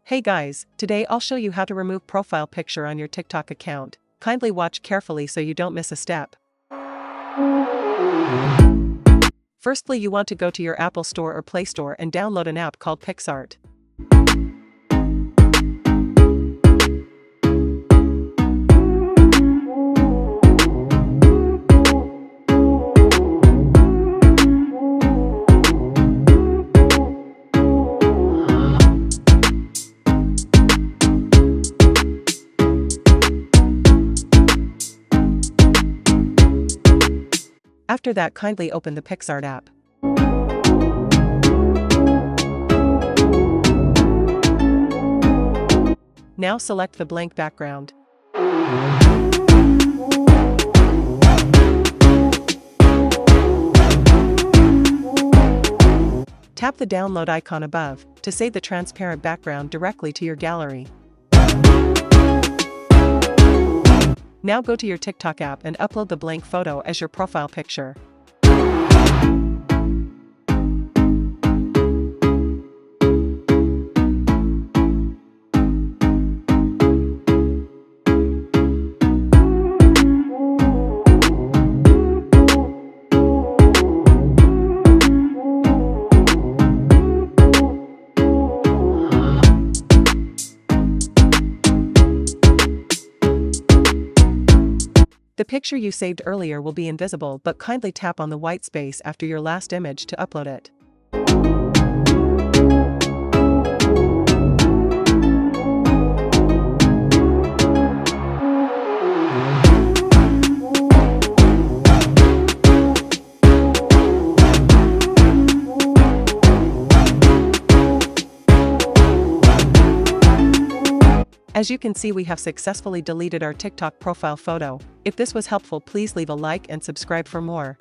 Hey guys, today I'll show you how to remove profile picture on your TikTok account. Kindly watch carefully so you don't miss a step. Firstly, you want to go to your Apple Store or Play Store and download an app called PicsArt. After that, kindly open the PicsArt app. Now select the blank background. Tap the download icon above to save the transparent background directly to your gallery. Now go to your TikTok app and upload the blank photo as your profile picture. The picture you saved earlier will be invisible, but kindly tap on the white space after your last image to upload it. As you can see, we have successfully deleted our TikTok profile photo. If this was helpful, please leave a like and subscribe for more.